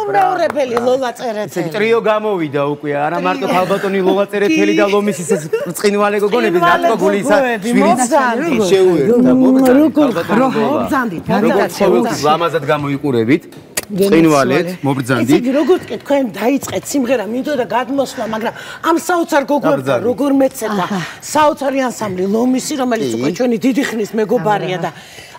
უმრავლებელი ლოლა წერეთელი. ტრიო გამოვიდა უკვე, არა მარტო ხალბატონი ლოლა წერეთელი და ლომის ისე ბრწყინვალე გოგონები, რატო გული ისა შეუერთა მობრძანდით. როგორც ლამაზად გამოიყურებით. წინვალეთ, მობრძანდით. ისე როგორც კი თქვენ დაიწყეთ სიმღერა, მინდოდა გადმოსვლა, მაგრამ ამ საოცარ გოგონს როგორ მეცედა საოცარი ანსამბლი ლომისი, რომელიც უკვე ჩვენი დიდი ხნის მეგობარია და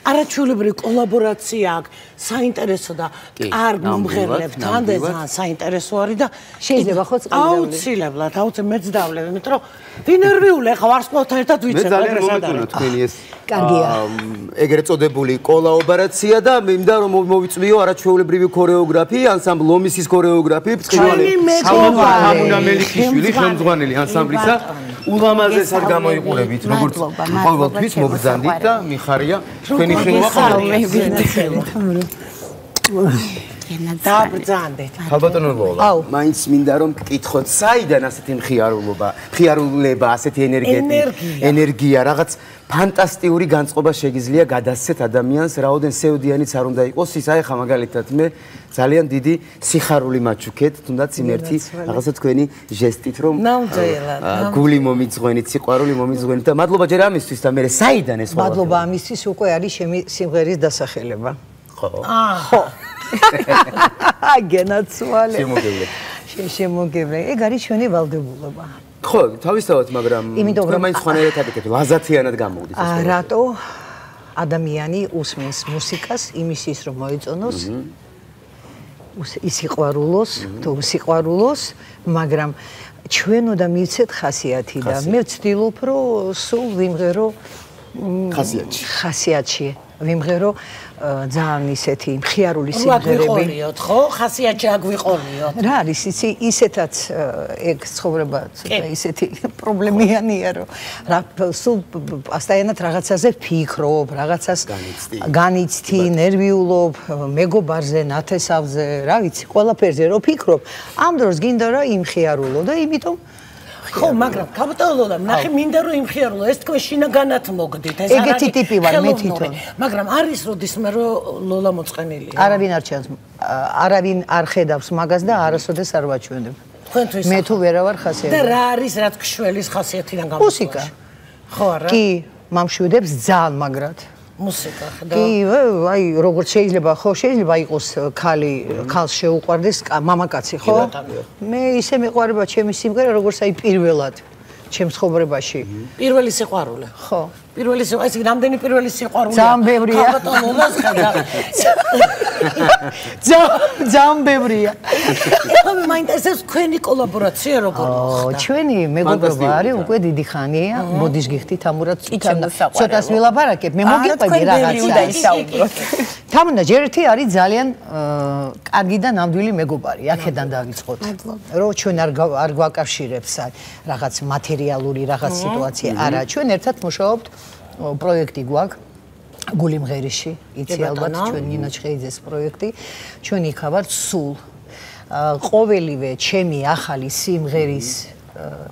არაჩვეულებრივი კოლაბორაცია აქვს, საინტერესო და კარგ მომღერლებთან და ძალიან საინტერესო არის და შეიძლება ხო აუცილებლად, მეც დავлев, იმიტომ რომ ვინერვიულ ახლა ვარსკვლავთან ერთად ვიცი, მე ძალიან მომეწონა თქვენი ეს კარგია. ეგრეთ წოდებული კოლაბორაცია და მინდა რომ მოვიწვიო არაჩვეულებრივი ქორეოგრაფი, ანსამბლ ლომისის ქორეოგრაფი, წყინვალე სამუნა მელიქიშვილი, ხელმძღვანელი ანსამბლისა. ულამაზესად გამოიყურებით, როგორც ყოველთვის მობრძანდით და მიხარია თქვენი ხილვა დაბრძანდეთ. ხალბატონო ლოლა, მაინც მინდა რომ გკითხოთ, საიდან ასეთი მხიარულება, ასეთი ენერგია, რაღაც ფანტასტიკური განწყობა შეგიძლია გადასცეთ ადამიანს, რაოდენ სევდიანიც არ უნდა იყოს, ის აი ხა მაგალითად მე ძალიან დიდი სიხარული მაჩუქეთ, თუნდაც იმ ერთი რაღაცა თქვენი ჟესტით რომ გული მომიძღვენით, სიყვარული მომიძღვენით და მადლობა ჯერ ამისთვის და მე საიდან ეს ყველაფერი? მადლობა ამისთვის უკვე არის ჩემი სიმღერის დასახელება. ხო. ხო. გენაცვალე. შემოგევლე. შემოგევლე. ეგ არის ჩვენი ვალდებულება. ხო, თავისთავად, მაგრამ თქვენ მაინც ხანერად აკეთებთ, ლაზათიანად გამოვიდეს ეს. რატო ადამიანი უსმენს მუსიკას იმისთვის რომ მოეწონოს, ისიყვარულოს, თუ სიყვარულოს, მაგრამ ჩვენ უნდა მივცეთ ხასიათი და მე ვცდილობ რომ სულ ვიმღერო ხასიათში ვიმღერო ძალიან ისეთი მხიარული სიმღერები. ვიყოლიოთ, ხო? ხასიათში აგვიყოლიოთ. რა არის იცი, ისეთაც ეგ ცხოვრება ცოტა ისეთი პრობლემიანია, რომ რა სულ პასტაიანად რაღაცაზე ვფიქრობ, რაღაცას განიცდი, ნერვიულობ, მეგობარზე, ნათესავზე, რა ვიცი, ყველაფერზე რო ვფიქრობ, ამ დროს გინდა რომ იმხიარულო და იმიტომ ხო, მაგრამ კაპიტალო და ნახე მინდა რომ იმხიარულო, ეს თქვენ შინაგანად მოგდით, ეს ეგეთი ტიპი ვარ მე თვითონ. მაგრამ არის როდისმე რომ ლოლა მოწყენილია. არავინ არ ჩანს, არავინ არ ხედავს მაგას და არასოდეს არ ვაჩვენებ. თქვენთვის მე თუ ვერავარ ხასიათი. და რა არის რაც ქშველის ხასიათიდან გამოდის? მუსიკა. ხო არა? კი, მამშვიდებს ძალიან მაგრად. მუსიკა ხდა. კი, აი, როგორც შეიძლება, ხო, შეიძლება იყოს ქალს შეუყვარდეს მამაკაცი, ხო? მე ისე მეყვარება ჩემი სიმღერა, როგორც აი პირველად ჩემს ცხოვრებაში. პირველი სიყვარული. ხო. პირველი სიყვარული, ეს რამდენი პირველი სიყვარულია? ძალიან ბევრია. ხალბატონულას ხედა. ძალიან ბევრია. ეხლა მე მაინტერესებს თქვენი კოლაბორაცია როგორ მოხდა? ჩვენი მეგობრობა არის უკვე დიდი ხანია, მოდის გიხდით ამურად ცოტას ვილაპარაკებ, მე მოგიყვები რაღაცა. თამუნა ჯერეთი არის ძალიან კარგი და ნამდვილი მეგობარი, აქედან დავიწყოთ. რომ ჩვენ არ გვაკავშირებს რაღაც მატერიალური რაღაც სიტუაცია, არა, ჩვენ ერთად მუშაობთ პროექტი გვაქვს გული მღერიში, იცი ალბათ ჩვენ ნინა ჩხეიძეს პროექტი, ჩვენ იქა ვართ სულ. ყოველივე ჩემი ახალი სიმღერის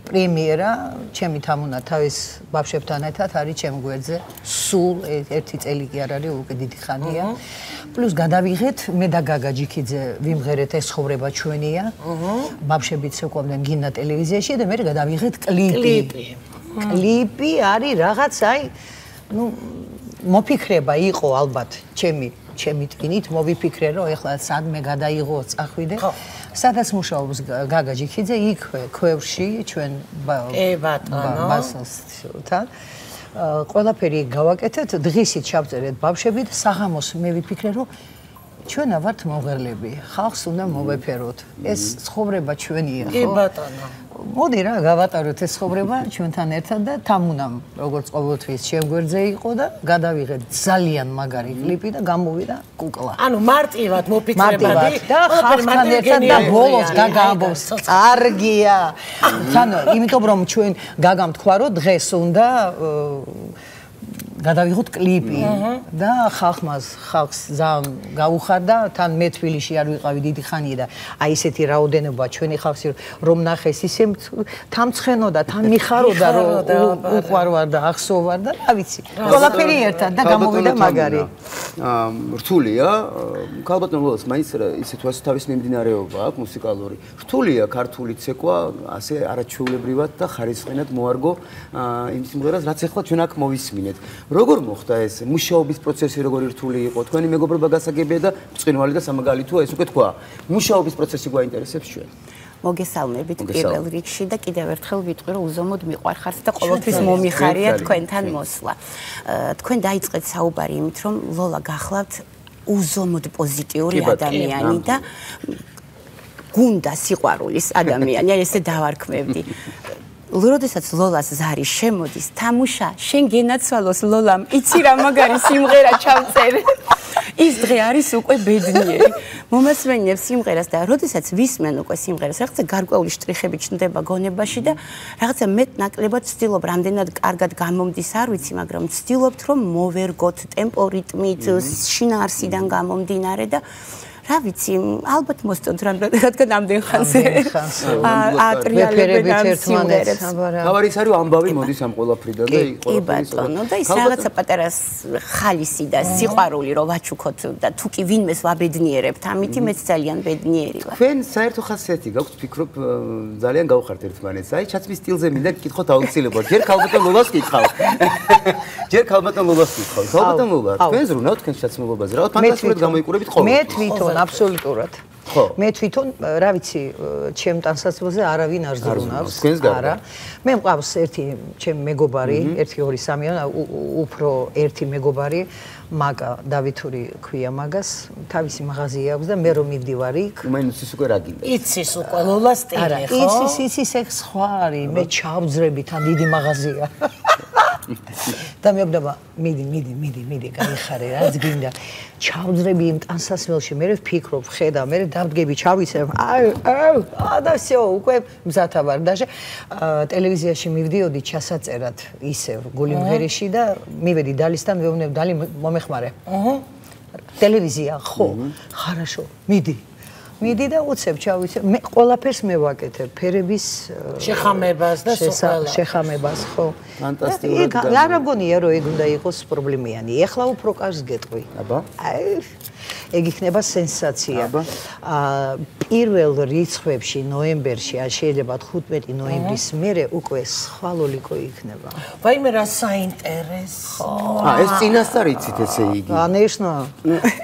პრემიერა, ჩემი თამუნა თავის ბავშვებთან ერთად არის ჩემ გვერდზე, სულ ერთი წელი კი არ არის, უკვე დიდი ხანია. პლუს გადავიღეთ მე და გაგა ჯიქიძე ვიმღერეთ ეს ცხოვრება ჩვენია. ბავშვებიც შეყვავდნენ გინდა ტელევიზიაში და მე გადავიღეთ კლიპი. კლიპი არის რაღაც აი ну მოფიქრება იყო ალბათ ჩემი ტკინით მოვიფიქრე რომ ეხლა სადმე გადაიღო წახვიდე სადაც მუშაობს გაგა ჯიქიძე იქ ქვევრში ჩვენ ბასასთან ყველაფერი გავაკეთეთ დღისით ჩავწერეთ ბავშვები და საღამოს მე ვიფიქრე რომ ჩვენა ვართ მომღერლები ხალხს უნდა მოვეფეროთ ეს ცხოვრება ჩვენია ხო ბატონო მოდი რა გავატაროთ ეს ცხოვრება ჩვენთან ერთად და თამუნამ როგორც ყოველთვის შემგვერდზე იყო და გადავიღეთ ძალიან მაგარი კლიპი და გამოვიდა კუკლა ანუ მარტივად მოფიქრებადი და ხალხთან ერთად და ბოლოს გაგაამბობს კარგია ანუ იმიტომ რომ ჩვენ გაგამ თქვა რომ დღეს უნდა გადავიღოთ კლიპი და ხალხს ძალიან გაუხარდა თან მე თბილისში არ ვიყავი დიდი ხანია და აი ესეთი რაოდენობა ჩვენი ხალხი რომ ნახეს ისე თამცხენოდა თან მიხაროდა რომ უყვარვარ და ახსოვარ და რა ვიცი ყველაფერი ერთად და გამოვიდა მაგარი რთულია ქალბატონ ლოლას მაინც ისე თუ ასე თავის მიმდინარეობა აქვს მუსიკალური რთულია ქართული ცეკვა ასე არაჩვეულებრივად და ხარისხენად მოარგო იმ სიმღერას რაც ახლა ჩვენ აქ მოვისმინეთ როგორ მოხდა ეს მუშაობის პროცესი როგორი რთული იყო თქვენი მეგობრობა გასაგებია და ბრწყინვალე და სამაგალითოა ეს უკვე თქვა მუშაობის პროცესი გვაინტერესებს ჩვენ მოგესალმებით პირველ რიგში და კიდევ ერთხელ ვიტყვი რომ უზომოდ მიყვარხართ და ყოველთვის მომიხარია თქვენთან მოსვლა თქვენ დაიწყეთ საუბარი იმით რომ ლოლა გახლავთ უზომოდ პოზიტიური ადამიანი და გუნდა სიყვარულის ადამიანი აი ესე დავარქმევდი როდესაც ლოლას ზარი შემოდის თამუშა შენ გენაცვალოს ლოლამ იცი რა მაგარი სიმღერა ჩავწერე ის დღე არის უკვე ბედნიერი მომასვენებს სიმღერას და როდესაც ვისმენ უკვე სიმღერას რაღაცა გარკვეული შტრიხები ჩნდება გონებაში და რაღაცა მეტ-ნაკლებად ვცდილობ რამდენად კარგად გამომდის არ ვიცი მაგრამ ვცდილობთ რომ მოვერგოთ ტემპო რიტმით შინაარსიდან გამომდინარე და რა ვიცი, ალბათ მოსწონთ რადგან ამდენ ხანზე ატრიალებენ ამ სიმღერებს. თავარი ის არის ამბავი მოდის ამ ყველაფრიდან და კი ბატონო და ის რაღაცა პატარა ხალისი და სიყვარული რომ ვაჩუქოთ და თუ კი ვინმეს ვაბედნიერებთ, ამითი მეც ძალიან ბედნიერი ვარ. თქვენ საერთო ხასიათი გაქვთ, ფიქრობ ძალიან გავხართ ერთმანეთს. აი ჩაცმის სტილზე მინდა გკითხოთ აუცილებლად. ჯერ ქალბატონ ლოლას გკითხავ. ჯერ ქალბატონ ლოლას გკითხავ. ქალბატონ ლოლა, თქვენ ზრუნავთ თქვენ ჩაცმულობაზე. რა ფანტასტიკურად გამოიყურებით ხოლმე. მე თვითონ აბსოლუტურად. მე თვითონ, რა ვიცი, ჩემ ტანსაცმელზე არავინ არ ზრუნავს. არა. მე მყავს ერთი ჩემი მეგობარი, 1-2-3, უფრო ერთი მეგობარი, მაგა დავითური ქვია მაგას, თავისი მაღაზია აქვს და მე რომ მივდივარ იქ. მაინც ის უკვე რა გინდა? იცის უკვე ლოლა სტილი, ხო? იცის ეგ სხვა არის, მე ჩავძრები თან დიდი მაღაზია. და მეუბნება მიდი გაიხარე რაც გინდა ჩავძრები იმ ტანსაცმელში მე ვფიქრობ ხედა მე დავდგები ჩავიცემ და всё უკვე მზათა ვარ და ტელევიზიაში მივდიოდი ჩასაწერად ისევ გული მღერიში და მივედი დალისთან ვეუბნებ დალი მომეხმარე ტელევიზია ხო хорошо მიდი და უცებ ჩავიცე მე ყველაფერს მევაკეთებ ფერების შეხამებას და შეხამებას ხო ფანტასტიკური არ მგონია რომ ეგ უნდა იყოს პრობლემიანი ეხლა უფრო კარს გეტყვი აბა ეგ იქნება სენსაცია პირველ რიცხვებში ნოემბერში ან შეიძლება 15 ნოემბრის მერე უკვე სხვა ლოლიკო იქნება ვაიმე რა საინტერესო ეს წინასწარ იცით ესე იგი ანიშნა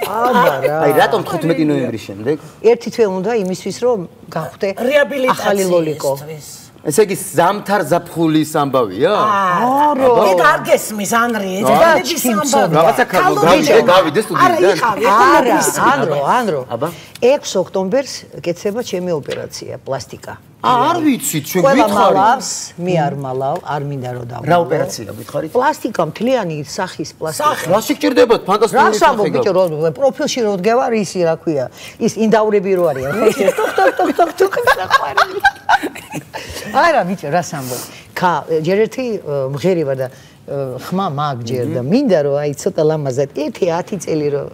აბა რა აი რატომ 15 ნოემბრის შემდეგ ერთი თვე უნდა იმისთვის რომ გავხდე ახალი ლოლიკო ესე იგი ზამთარ ზაფხულის ამბავია? არა. ეგ არ გესმის ანრი, ეს დედის ამბავია. რაღაცა გავიდე სტუდიიდან. ანრო. 6 ოქტომბერს კეთდება ჩემი ოპერაცია, პლასტიკა. არ ვიცი, ჩვენ გითხარი. ყველა მალავს, მე არ მალავ, არ მინდა რომ დავმალო. რა ოპერაცია გითხარით? პლასტიკა, მთლიანი სახის პლასტიკა. რა სიგჭირდებათ ფანტასტიკური სახე. რა სამბო ბიჭო, პროფილში რო დგევარ, ისი რა ქვია, ის ინდავრები რო არიან, ხო? ტოკ საყვარელი. არა ბიჭო, რა სამბო. ჯერ ერთი მღერი ვარ და ხმა მაგ ჯერ და მინდა რომ აი ცოტა ლამაზად 1-10 წელი რომ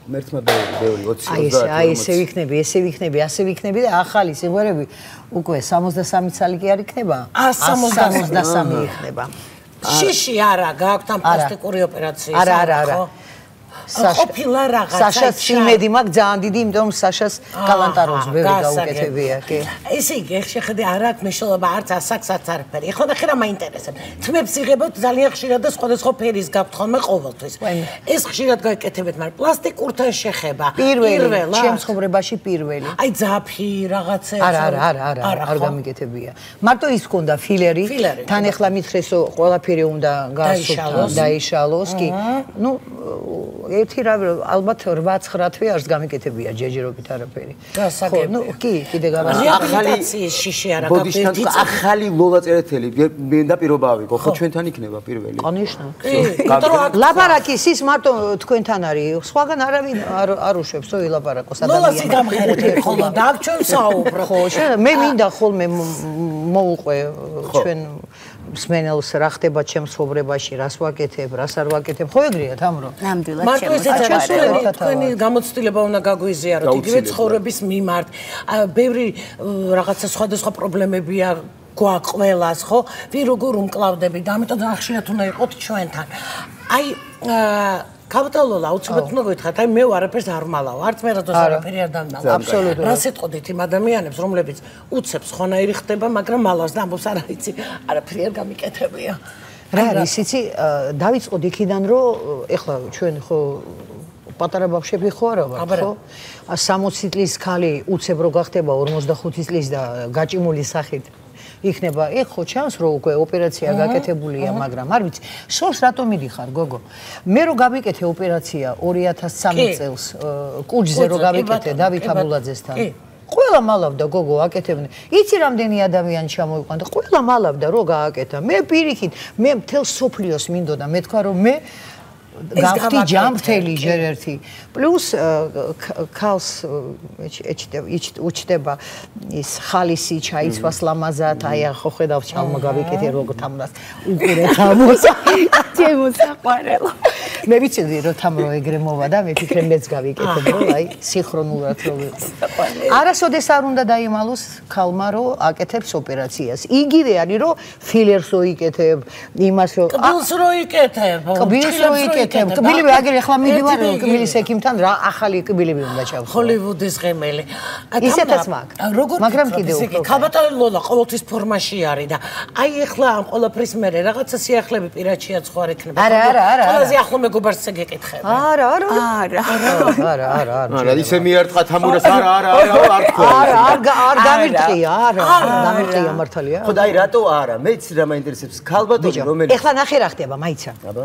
მერტმა ბევრი 20-30 აი ესე ვიქნები და ახალი სიმღერები უკვე 63 წელი კი არ იქნება 163 იქნება შიში არა გაქვთ ამ პლასტიკური ოპერაციის არა ყოფილა რაღაცა საშას იმედი მაქვს ძალიან დიდი იმიტომ რომ საშას კალანტაროს ბევრი გაუკეთებია კი ესე იგი შეხედე არ აქვს მნიშვნელობა არც ასაკსაც არაფერი ეხლა ნახე რა მაინტერესებს თმებს იღებოთ ძალიან ხშირად და სხვადასხვა ფერის გაქვთ ხოლმე ყოველთვის ეს ხშირად გაიკეთებთ მაგრამ პლასტიკურთან შეხება პირველი ჩემ ცხოვრებაში პირველი აი ძაფი რაღაცა არა გამიკეთებია მარტო ის ქონდა ფილერი თან ეხლა მითხრესო ყველაფერი უნდა დაიშალოს კი ნუ ერთი რა ალბათ 8-9 თვე არს გამიკეთებია ჯეჯერობით არაფერი. ხო, ნუ კი, კიდე რეაბილიტაციის შიში არა გაგვერთი. ახალი ლოლა წერეთელი მინდა პირობა ავიღო, ხო ჩვენთან იქნება პირველი. ყანიშნა. ლაპარაკის ის მარტო თქვენთან არის, სხვაგან არავინ არ უშვებს ო ილაპარაკოს ადამიანს. ლოლასი გამღერეთ ხოლმე და აქ ჩვენ საუბრობ. ხო, მე მინდა ხოლმე მოუყვე ჩვენ მსმენელს რა ხდება ჩემს ცხოვრებაში, რას ვაკეთებ, რას არ ვაკეთებ, ხო ეგრეა თამრო? ნამდვილად მარტო ესეც თქვენი გამოცდილება უნდა გაგვიზიაროთ იგივე ცხოვრების მიმართ. ბევრი რაღაცა სხვადასხვა პრობლემებია გვაქვს ყველას, ხო? ვინ როგორ უმკლავდებით და ამიტომ ახშირად უნდა იყოთ ჩვენთან. აი კაბტალოლა უცბად უნდა გითხრათ, აი მე არაფერს არ მალავ, არც მე რატოს არაფერი არ დამალავ. აბსოლუტურად. რა სიტყვით იმ ადამიანებს, რომლებიც უცებს ხონაირი ხდება, მაგრამ მალავს და ამბობს არა იცი, არაფერი არ გამიკეთებია. რა არის, იცი, დავიწყოთ იქიდან, რომ ეხლა ჩვენ ხო პატარა ბავშვები ხო არა ვართ, ხო? 60 წლის ქალი უცებ რო გახდება 45 წლის და გაჭიმული სახით იქნება, ხო ჩანს რომ უკვე ოპერაცია გაკეთებულია, მაგრამ არ ვიცი, შორს რატომ მიდიხარ, გოგო? მე რო გავიკეთე ოპერაცია 2013 წელს კუჯზე რო გავიკეთე დავით აბულაძესთან. ყველა მალავდა გოგო აკეთებდნენ. იცი რამდენი ადამიანი ჩამოიყვანდა, ყველა მალავდა რო გააკეთა. მე პირიქით, მე მთელ სოფლიოს მინდოდა, მე თქვა რომ მე გავხდი ჯამრთელი ჯერ ერთი. პლუს ქალს უჩდება ის ხალისი ჩაიცვას ლამაზად, აი ხო ხედავ ჩალმა გავიკეთე როგორ თამრას უყურე თამოს. ჩემოსაყვარელო. მე ვიცოდი რომ თამრო ეგრე მოვა და მე ფიქრე მეც გავიკეთებ რომ აი სინქრონულად რო ვიყო. არასოდეს არ უნდა დაიმალოს ქალმა რომ აკეთებს ოპერაციას. იგივე არის რომ ფილერს რო იკეთებ, იმას რო კბილს რო იკეთებ. კბილს რო იკეთებ. კბილები აგერ ახლა მიდივარ კბილის ექიმთან რა ახალი კბილები უნდა ჩავხო. ჰოლივუდის ღემელი. ისეთაც მაქვს. მაგრამ კიდევ უფრო. კაბატალოლა ყოველთვის ფორმაში არის და აი ახლა ამ ყველაფრის მერე რაღაცა სიახლეები პირადშია სხვა იქნება. არა. ყველაზე ახლო მეგობარს ეგეკითხება. არა. არა, ისე მიარტყა თამურას, არა, არ თქო. არ დამირტყია, დამირტყია მართალია. ხო და აი რატო არა? მეც რა მაინტერესებს, ქალბატონი რომელიც ეხლა ნახე რა ხდება, მაიცა. აბა.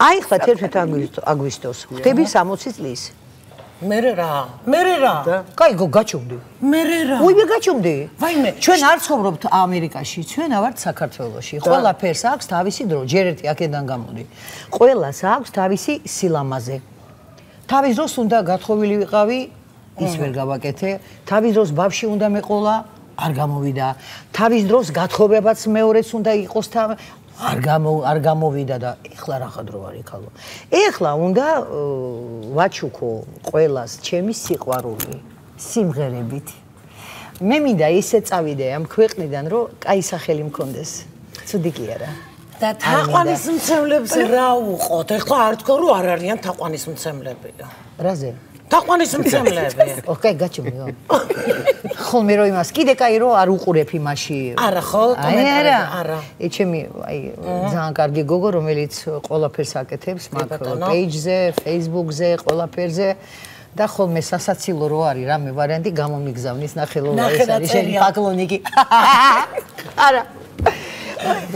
აი ხლა 11 აგვისტოს ხდები 60 წლის. მერე რა. კაი გაჩუმდი. მერე რა. უიმე გაჩუმდი. ვაიმე, ჩვენ არ ცხოვრობთ ამერიკაში, ჩვენ ვართ საქართველოში. ყველაფერს აქვს თავისი დრო, ჯერ ერთი აქედან გამოდი. ყველას აქვს თავისი სილამაზე. თავის დროს უნდა გათხოვილი ვიყავი, ის ვერ გავაკეთე. თავის დროს ბავში უნდა მეყოლა, არ გამოვიდა. თავის დროს გათხოვებაც მეორეც უნდა იყოს არ გამოვიდა და ეხლა რა დრო არის ქალო. ეხლა უნდა ვაჩუქო ყველას ჩემი სიყვარული სიმღერებით. მე მინდა ისე წავიდე ამ ქვეყნიდან, რომ კაი სახელი მქონდეს. ცუდი კი არა. და თაყვანის მცემლებს რა უყოთ? ეხლა არ თქო რომ არ არიან თაყვანის მცემლები. რაზე? თაყვანის მცემლები. ოკეი, გაჩვენო. ხოლმე რომ იმას კიდე კაი რომ არ უყურებ იმაში. არა ხო? არა. ჩემი აი ძალიან კარგი გოგო რომელიც ყველაფერს აკეთებს მაგ პეიჯზე, Facebook-ზე, ყველაფერზე და ხოლმე სასაცილო რო არის რამე ვარიანტი გამომიგზავნის ნახელოლა ეს არის შენი პაკლონიკი. არა.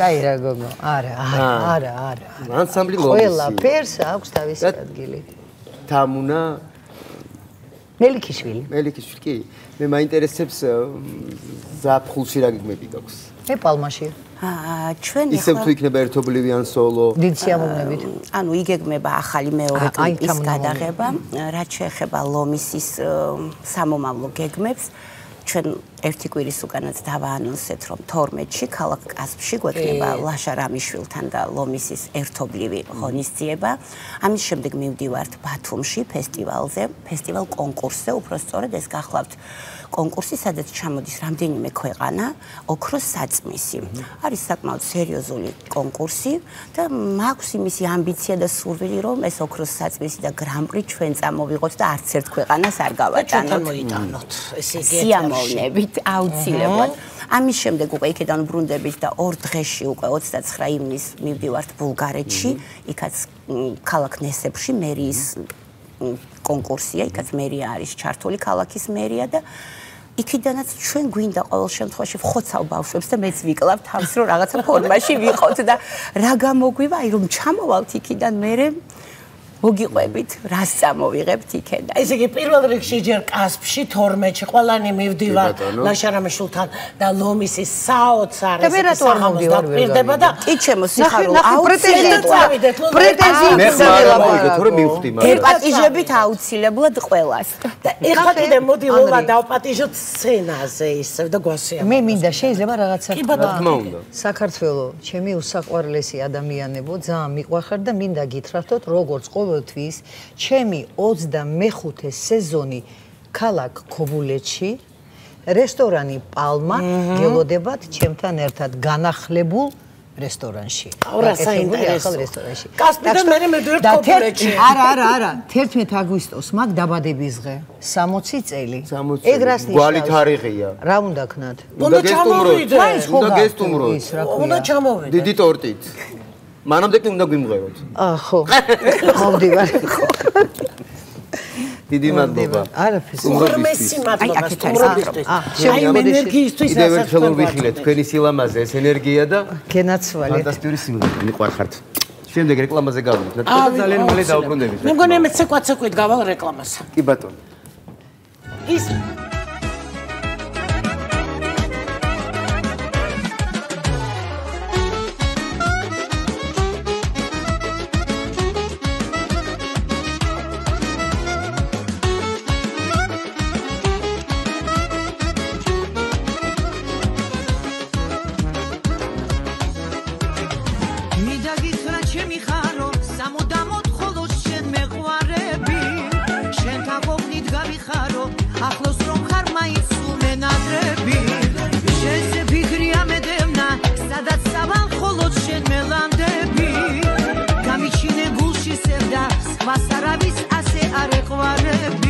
აი რა გოგო, არა. ანსამბლი ლომისი. ყველაფერს აქვს თავისი ადგილი. თამუნა მელიქიშვილი კი. მე მაინტერესებს ზაფხულში რა გიგმები გაქვს? მე პალმაში. ჩვენ ისევ თუ იქნება ერთობლივი ან სოლო? დიდ სიამოვნებით. ანუ იგეგმება ახალი მეორე კლიპის გადაღება, რაც შეეხება ლომისის სამომავლო გეგმებს. ჩვენ ერთი კვირის უკანაც დავაანონსეთ, რომ 12-ში ქალაქ კასპში გვექნება ლაშა რამიშვილთან და ლომისის ერთობლივი ღონისძიება. ამის შემდეგ მივდივართ ბათუმში ფესტივალზე, ფესტივალ კონკურსზე, უფრო სწორედ ეს გახლავთ კონკურსი, სადაც ჩამოდის რამდენიმე ქვეყანა, ოქროს საწმისი. არის საკმაოდ სერიოზული კონკურსი და მაქვს იმისი ამბიცია და სურვილი, რომ ეს ოქროს საწმისი და გრან-პრი ჩვენ წამოვიღოთ და არც ერთ ქვეყანას არ გავატანოთ. მოიტანოთ. ესე იგი სიამოვნებით აუცილებლად. ამის შემდეგ უკვე იქიდან ბრუნდებით და 2 დღეში უკვე 29 ივნისს მივდივართ ბულგარეთში, იქაც ქალაქ ნესებრში მერიის კონკურსია, იქაც მერია არის ჩართული ქალაქის მერია და იქიდანაც ჩვენ გვინდა ყოველ შემთხვევაში ხოცავ ბავშვებს და მეც ვიკლავ თავს რომ რაღაცა ფორმაში ვიყოთ და რა გამოგვივა, აი რომ ჩამოვალთ იქიდან მერე მოგიყვებით, რას წამოვიღებთ იქიდან. ესე იგი პირველ რიგში ჯერ კასპში 12-ში ყველანი მივდივარ ლაშარამიშულთან და ლომისის საოცარ საღამოს დაპირდება და კი ჩემო სიხარულო პრეტენზიით გეპატიჟებით აუცილებლად ყველას. და ეხლა კიდე მოდი ლოლა დავპატიჟოთ სცენაზე ისევ და გვასიამოვნებთ. მე მინდა შეიძლება რაღაცა თქმა უნდა. საქართველო, ჩემი უსაყვარლესი ადამიანებო, ძალიან მიყვარხარ და მინდა გითხრათ, როგორც ყოველთვის, ჩემი 25 სეზონი ქალაქ ქობულეთში, რესტორანი პალმა გელოდებათ ჩემთან ერთად განახლებულ რესტორანში. რა საინტერესო რესტორანში. კასპიდან მე მედივარ ქობულეთში. არა, 11 აგვისტოს მაგ დაბადების დღე, 60 წელი. ეგ რას ნიშნავს? გვალი თარიღია. რა უნდა ქნათ? უნდა ჩამოვიდე. უნდა გესტუმროთ. უნდა ჩამოვიდე. დიდი ტორტით. მანამდე კი უნდა გვიმღეროთ. ხო. მოვდივარ. დიდი მადლობა. არაფერს. უმრმესი მადლობა სტუმრობისთვის. აი ენერგიისთვის კიდევ ერთხელ ვიხილეთ თქვენი სილამაზე ეს ენერგია და გენაცვალეთ. ფანტასტიკური სიმღერა მიყვარხართ. შემდეგ რეკლამაზე გავიდეთ. და ძალიან მალე დავუბრუნდებით. მე მგონია მე ცეკვაცეკვით გავალ რეკლამას. კი ბატონო. ის ახლოს რომ ხარ მაინც უმენადრები შენზე ფიქრია მედევნა სადაც სავან ხოლოდ შენ მელანდები გამიჩინე გულში სევდა სხვას არავის ასე არ ეყვარები